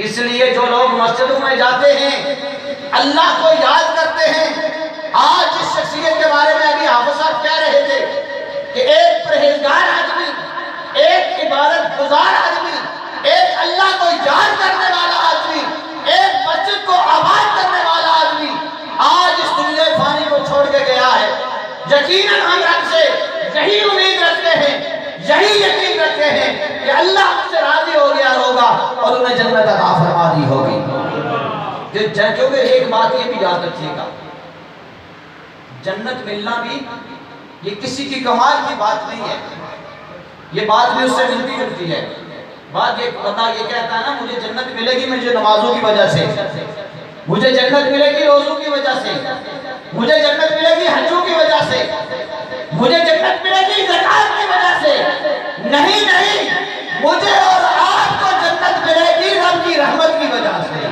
اس لیے جو لوگ مسجدوں میں جاتے ہیں اللہ کو یاد کرتے ہیں، آج اس شخصیت کے بارے میں ابھی حافظ صاحب کہہ رہے تھے کہ ایک پرہیزگار آدمی، ایک عبادت گزار آدمی، ایک اللہ کو یاد کرنے والا آدمی، ایک مسجد کو آباد کرنے والا آدمی آج اس دنیا فانی کو چھوڑ کے گیا ہے۔ یقیناً ہم رب سے یہی امید رکھتے ہیں، یہی یقین رکھتے ہیں کہ اللہ ہم سے راضی ہو گیا ہوگا اور انہیں جنت عطا فرما دی ہوگی۔ کیونکہ ایک بات یہ بھی یاد رکھیے گا، جنت ملنا بھی یہ کسی کی کمال کی بات نہیں ہے، یہ بات بھی اس سے ملتی جلتی ہے۔ بات یہ بتا یہ کہتا ہے نا مجھے جنت ملے گی مجھے نمازوں کی وجہ سے، مجھے جنت ملے گی روزوں کی وجہ سے، مجھے جنت ملے گی حجوں کی وجہ سے، مجھے جنت ملے گی زکات کی وجہ سے۔ نہیں نہیں، مجھے اور آپ کو جنت ملے گی رب کی رحمت کی وجہ سے۔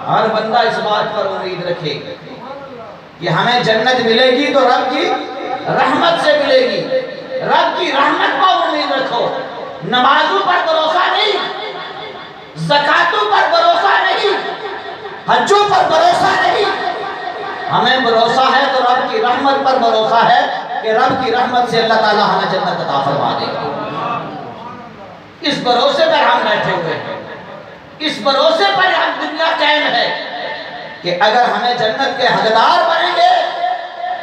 ہر بندہ اس بات پر امید رکھے کہ ہمیں جنت ملے گی تو رب کی رحمت سے ملے گی، رب کی رحمت پر امید رکھو۔ نمازوں پر بھروسہ نہیں، زکاتوں پر بھروسہ نہیں، حجوں پر بھروسہ نہیں، ہمیں بھروسہ ہے تو رب کی رحمت پر بھروسہ ہے کہ رب کی رحمت سے اللہ تعالیٰ ہمیں جنت عطا فرما دے گا۔ اس بھروسے پر ہم بیٹھے ہوئے ہیں، اس بھروسے پر ہم دنیا قائم ہے کہ اگر ہمیں جنت کے حقدار بنیں گے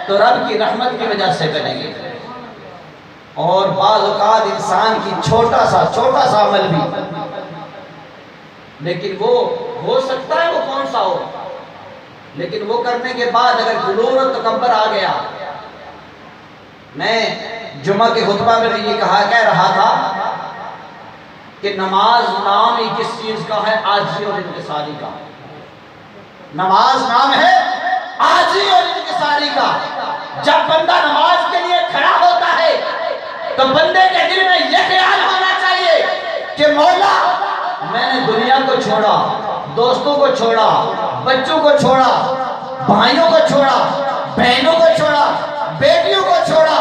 تو رب کی رحمت کی وجہ سے بنیں گے۔ اور بعض اوقات انسان کی چھوٹا سا عمل بھی، لیکن وہ ہو سکتا ہے وہ کون سا ہو، لیکن وہ کرنے کے بعد اگر غرور و تکبر آ گیا۔ میں جمعہ کے خطبہ میں یہ کہہ رہا تھا کہ نماز نام ہی کس چیز کا ہے؟ عاجزی اور انکساری کا۔ نماز نام ہے عاجزی اور انکساری کا۔ جب بندہ نماز کے لیے کھڑا ہوتا ہے تو بندے کے دل میں یہ خیال ہونا چاہیے کہ مولا میں نے دنیا کو چھوڑا، دوستوں کو چھوڑا، بچوں کو چھوڑا، بھائیوں کو چھوڑا، بہنوں کو چھوڑا، بیٹیوں کو چھوڑا،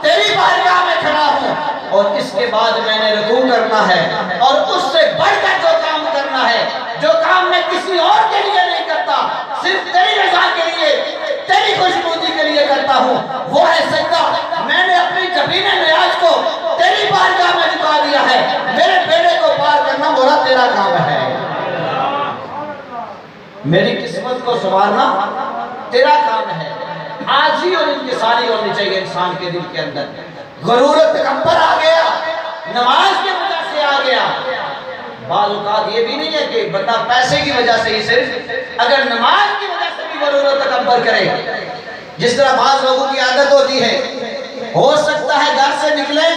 تیری بارگاہ میں کھڑا ہوں، اور اس کے بعد میں نے رکوع کرنا ہے اور اس سے بڑھ کر جو کام کرنا ہے، جو کام میں کسی اور کے لیے نہیں کرتا، صرف تیری رضا کے لیے، تیری خوشنودی کے لیے کرتا ہوں، وہ ہے سجدہ۔ میں نے اپنی جبین نیاز کو تیری بارگاہ میں جھکا دیا ہے، میرے بیڑے کو پار کرنا مولا تیرا کام ہے، میری قسمت کو سنوارنا تیرا کام ہے۔ عاجزی اور انکساری ہونی چاہیے انسان کے دل کے اندر۔ غرور و تکبر آ گیا، نماز کی وجہ سے آ گیا۔ بعض اوقات یہ بھی نہیں ہے کہ بندہ پیسے کی وجہ سے ہی صرف، اگر نماز کی وجہ سے بھی غرور و تکبر کرے، جس طرح بعض لوگوں کی عادت ہوتی ہے، ہو سکتا ہے گھر سے نکلے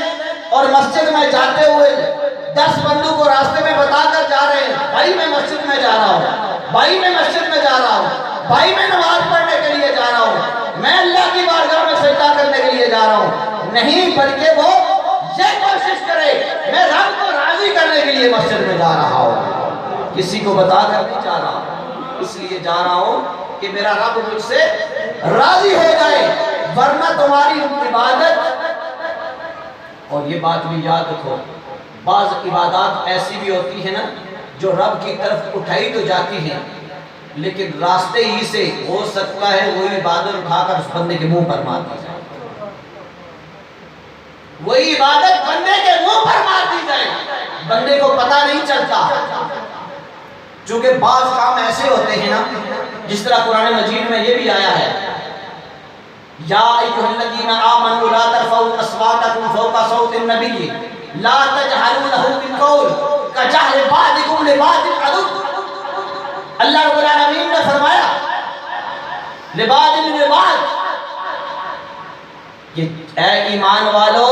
اور مسجد میں جاتے ہوئے 10 بندوں کو راستے میں بتا کر جا رہے ہیں، بھائی میں مسجد میں جا رہا ہوں، بھائی میں مسجد میں جا رہا ہوں، بھائی میں نماز پڑھنے کے لیے جا رہا ہوں، میں اللہ کی بارگاہ میں سجدہ کرنے کے لیے جا رہا ہوں۔ نہیں، بلکہ وہ یہ کوشش کرے میں رب کو راضی کرنے کے لیے مسجد میں جا رہا ہوں، کسی کو بتا کر نہیں جا رہا، اس لیے جا رہا ہوں کہ میرا رب مجھ سے راضی ہو جائے، ورنہ تمہاری عبادت۔ اور یہ بات بھی یاد رکھو، بعض عبادات ایسی بھی ہوتی ہیں نا جو رب کی طرف اٹھائی تو جاتی ہیں، لیکن راستے ہی سے ہو سکتا ہے وہی عبادت اٹھا کر اس بندے کے منہ پر مار دی جائے، وہی عبادت بندے کے منہ پر مار دی جائے، بندے کو پتہ نہیں چلتا۔ چونکہ بعض کام ایسے ہوتے ہیں نا، جس طرح قرآن مجید میں یہ بھی آیا ہے، یا ایھا الذین آمنوا لا ترفعوا اصواتکم فوق صوت النبی لا تجہروا لہ بالقول کجہر بعضکم لبعض عدو۔ اللہ رب العالمین نے فرمایا لبعض لبعض کہ اے ایمان والو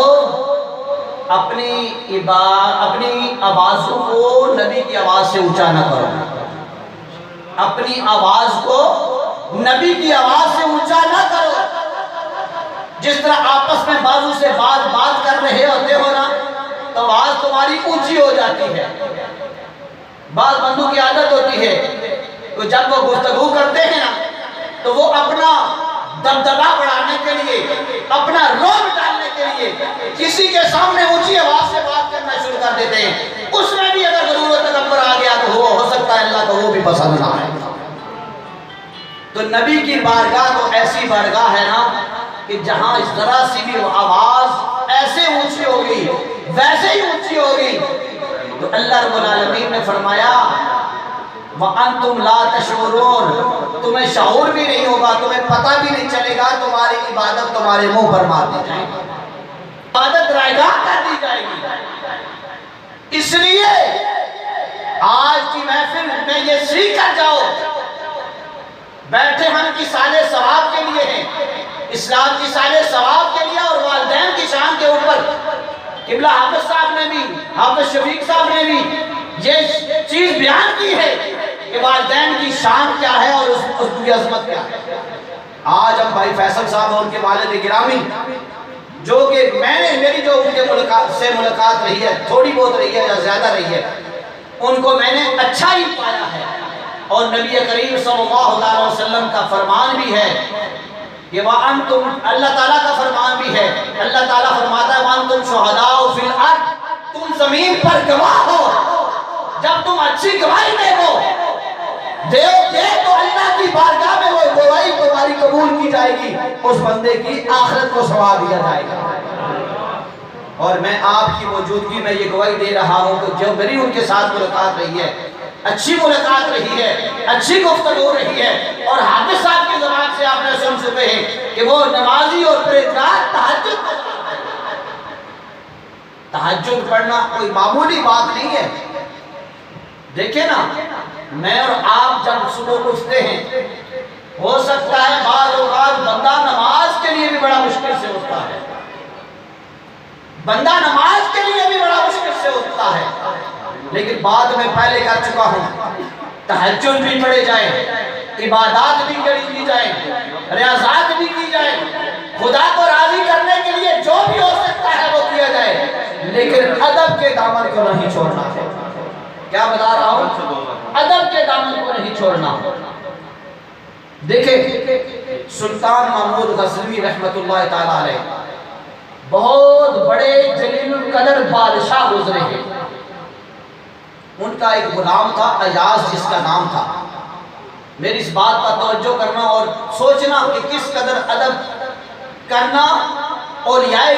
اپنی آوازوں کو نبی کی آواز سے اونچا نہ کرو، اپنی آواز کو نبی کی آواز سے اونچا نہ کرو۔ جس طرح آپس میں بازو سے بات کر رہے ہوتے ہو نا تو آواز تمہاری اونچی ہو جاتی ہے۔ بعض بندوں کی عادت ہوتی ہے کہ جب وہ گفتگو کرتے ہیں نا تو وہ اپنا دبدبا بڑھانے کے لیے، اپنا رعب ڈالنے کے لیے کسی کے سامنے اونچی آواز سے بات کرنا شروع کر دیتے ہیں۔ اس میں بھی اگر غرور و تکبر آ نبی کی بارگاہ تو ایسی بارگاہ ہے نا کہ جہاں اس ذرا سی بھی آواز ایسے اونچی ہوگی ویسے ہی اونچی ہوگی. تو اللہ رب العالمین نے فرمایا وَأَنْتُمْ لَا تَشْعُرُونَ، تمہیں شعور بھی نہیں ہوگا، تمہیں پتہ بھی نہیں چلے گا، تمہاری عبادت تمہارے منہ پر مار دی جائے گی، عبادت رائگاہ کر دی جائے گی. اس لیے آج کی محفل میں یہ سیکھ کر جاؤ، بیٹھے ہم کی سال ثواب کے لیے ہیں، اسلام کی سال ثواب کے لیے اور والدین کی شان کے اوپر. قبلہ حافظ صاحب نے بھی، حافظ شفیق صاحب نے بھی یہ چیز بیان کی ہے کہ والدین کی شان کیا ہے اور اس کی عظمت کیا ہے. آج ہم بھائی فیصل صاحب اور ان کے والد گرامی جو کہ میری جو ان کے سے ملاقات رہی ہے، تھوڑی بہت رہی ہے یا زیادہ رہی ہے، ان کو میں نے اچھا ہی پایا ہے. اور نبی کریم صلی اللہ علیہ وسلم کا فرمان بھی ہے کہ وَأَنْتُمْ، اللہ تعالیٰ کا فرمان بھی ہے، اللہ تعالیٰ فرماتا ہے وَأَنْتُمْ شُهَدَاءُ فِي الْأَرْضِ، تم زمین پر گواہ ہو. جب تم اچھی گواہی دے تو اللہ کی بارگاہ میں وہ گواہی تمہاری قبول کی جائے گی، اس بندے کی آخرت کو ثواب دیا جائے گا. اور میں آپ کی موجودگی میں یہ گواہی دے رہا ہوں کہ جو میری ان کے ساتھ ملاقات رہی ہے، اچھی ملاقات رہی ہے، اچھی گفتگو رہی ہے، اور حافظ صاحب کی زبان سے آپ نے سن چکے ہیں کہ وہ نمازی اور پرہیزگار تہجد پڑھنا کوئی معمولی بات نہیں ہے. دیکھیں نا، میں اور آپ جب صبح اٹھتے ہیں، ہو سکتا ہے بعض اوقات بندہ نماز کے لیے بھی بڑا مشکل سے اٹھتا ہے، بندہ نماز کے لیے بھی بڑا مشکل سے اٹھتا ہے، لیکن بعد میں پہلے کر چکا ہوں تہجد بھی پڑھے جائیں، عبادات بھی کی جائیں، ریاضات بھی کی جائیں، خدا کو راضی کرنے کے لیے جو بھی ہو سکتا ہے وہ کیا جائے، لیکن ادب کے دامن کو نہیں چھوڑنا ہے. کیا بتا رہا ہوں؟ ادب کے دامن کو نہیں چھوڑنا. دیکھیں سلطان محمود غزنوی رحمت اللہ تعالیٰ علیہ بہت بڑے جلیل القدر بادشاہ گزرے ہیں. ان کا ایک غلام تھا ایاز جس کا نام تھا. میری اس بات پر توجہ کرنا اور سوچنا کہ کس قدر ادب کرنا اولیاء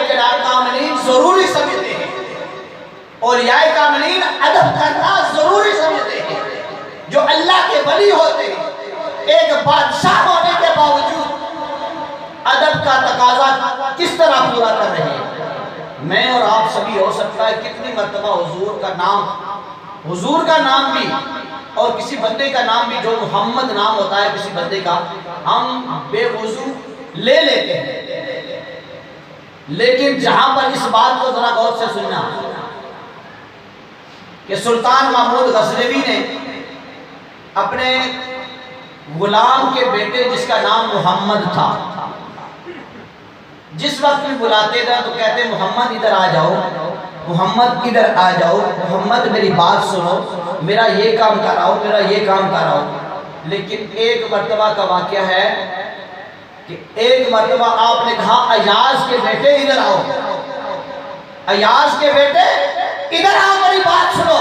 کاملین ضروری سمجھتے ہیں، اولیاء کاملین ادب کرنا ضروری سمجھتے ہیں. جو اللہ کے ولی ہوتے ہیں ایک بادشاہ ہونے کے باوجود ادب کا تقاضا کس طرح پورا کر رہے ہیں. میں اور آپ سبھی ہو سکتا ہے کتنی مرتبہ حضور کا نام بھی اور کسی بندے کا نام بھی جو محمد نام ہوتا ہے کسی بندے کا، ہم بے وضو لے لیتے ہیں. لیکن جہاں پر اس بات کو ذرا غور سے سننا کہ سلطان محمود غزنوی نے اپنے غلام کے بیٹے جس کا نام محمد تھا، جس وقت بھی بلاتے تھے تو کہتے محمد ادھر آ جاؤ، محمد ادھر آ جاؤ، محمد میری بات سنو، میرا یہ کام کراؤ، میرا یہ کام کراؤ. لیکن ایک مرتبہ کا واقعہ ہے کہ ایک مرتبہ آپ نے کہا ایاز کے بیٹے ادھر آؤ، ایاز کے بیٹے ادھر آؤ میری بات سنو.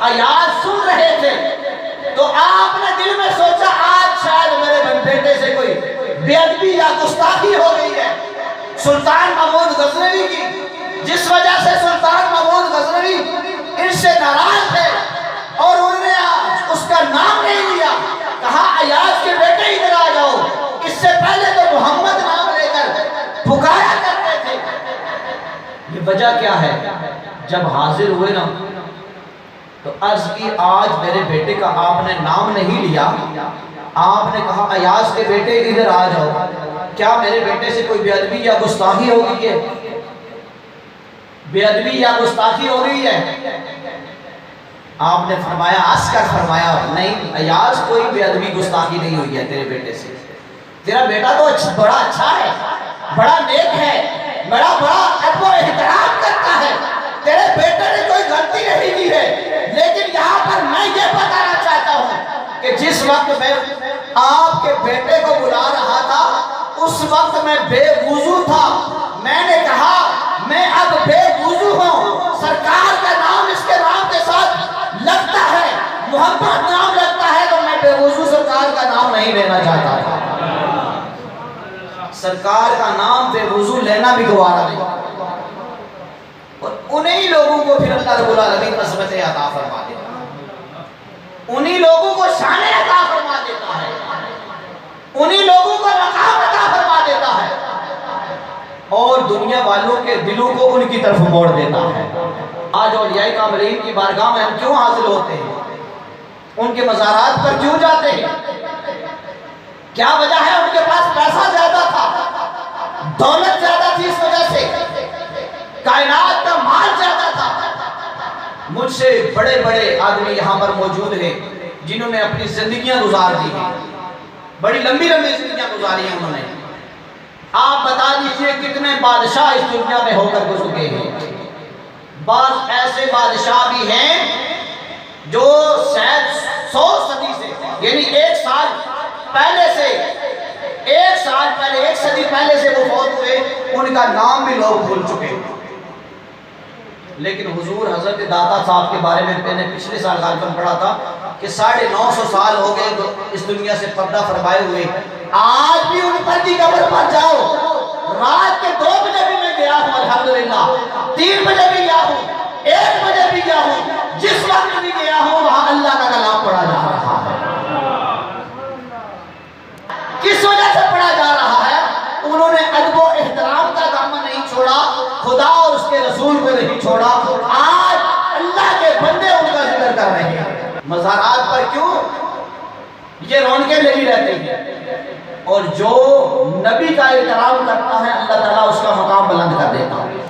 ایاز سن رہے تھے تو آپ نے دل میں سوچا آج شاید میرے بیٹے سے کوئی بے ادبی یا گستاخی ہو گئی ہے سلطان محمود غزنوی کی، جس وجہ سے سلطان محمود غزنوی ان سے ناراض ہے اور انہوں نے اس کا نام نہیں لیا، کہا ایاز کے بیٹے ادھر آ جاؤ. اس سے پہلے تو محمد نام لے کر پکارا کرتے تھے. یہ وجہ کیا ہے؟ جب حاضر ہوئے نا تو عرض کی آج میرے بیٹے کا آپ نے نام نہیں لیا، آپ نے کہا ایاز کے بیٹے ادھر آ جاؤ، کیا میرے بیٹے سے کوئی بے ادبی یا گستاخی ہو گئی ہے؟ بے ادبی یا گستاخی ہو رہی ہے؟ آپ نے فرمایا ہنس کر فرمایا نہیں ایاز کوئی بے ادبی گستاخی نہیں ہوئی ہے تیرے بیٹے سے. تیرا بیٹا تو بڑا اچھا ہے، بڑا نیک ہے، بڑا ادب و احترام کرتا ہے، تیرے بیٹے نے کوئی غلطی نہیں کی ہے. لیکن یہاں پر میں یہ بتانا چاہتا ہوں کہ جس وقت میں آپ کے بیٹے کو بلا رہا تھا اس وقت میں بے وضو تھا. میں نے کہا میں اب بے وضو ہوں، سرکار کا نام اس کے نام کے ساتھ لگتا ہے، محمد نام لگتا ہے تو میں بے وضو سرکار کا نام نہیں لینا چاہتا تھا، سرکار کا نام بے وضو لینا بھی گوارا نہیں، اور انہی لوگوں کو پھر اللہ رب العالمین عظمت عطا فرما دیتا ہے، انہی لوگوں کو شان عطا فرما دیتا ہے، انہی لوگوں کو مقام عطا فرما دیتا ہے، اور دنیا والوں کے دلوں کو ان کی طرف موڑ دیتا ہے۔ آج اولیاء کاملین کی بارگاہ میں ہم کیوں حاضر ہوتے ہیں؟ ان کے مزارات پر کیوں جاتے ہیں؟ کیا وجہ ہے؟ ان کے پاس پیسہ زیادہ تھا، دولت زیادہ تھی، اس وجہ سے کائنات کا مال زیادہ تھا۔ مجھ سے بڑے بڑے آدمی یہاں پر موجود ہیں جنہوں نے اپنی زندگیاں گزار دی ہیں، بڑی لمبی لمبی زندگیاں گزاری ہیں انہوں نے۔ آپ بتا دیجئے کتنے بادشاہ اس دنیا میں ہو کر گزر گئے ہیں؟ بعض ایسے بادشاہ بھی ہیں جو شاید 100 صدی سے، یعنی ایک سال پہلے، ایک صدی پہلے سے وہ فوت ہوئے، ان کا نام بھی لوگ بھول چکے ہیں۔ لیکن حضور حضرت داتا صاحب کے بارے میں میں نے پچھلے سال غالباً پڑھا تھا کہ 950 سال ہو گئے اس دنیا سے پردہ فرمائے ہوئے، آج بھی ان پر کی قبر پر جاؤ، رات کے 2 بجے بھی میں گیا ہوں، الحمدللہ 3 بجے بھی گیا ہوں، 1 بجے بھی گیا ہوں، جس وقت بھی گیا ہوں وہاں اللہ کا کلام پڑھا جا رہا ہے۔ کس وجہ سے پڑھا جا رہا ہے؟ انہوں نے ادب و احترام کا دامن نہیں چھوڑا، خدا اور اس کے رسول کو نہیں چھوڑا، آج اللہ کے بندے ان کا ذکر کر رہے ہیں۔ مزارات پر کیوں؟ یہ رونقیں لگی رہتی ہیں، اور جو نبی کا احترام کرتا ہے اللہ تعالیٰ اس کا مقام بلند کر دیتا ہے۔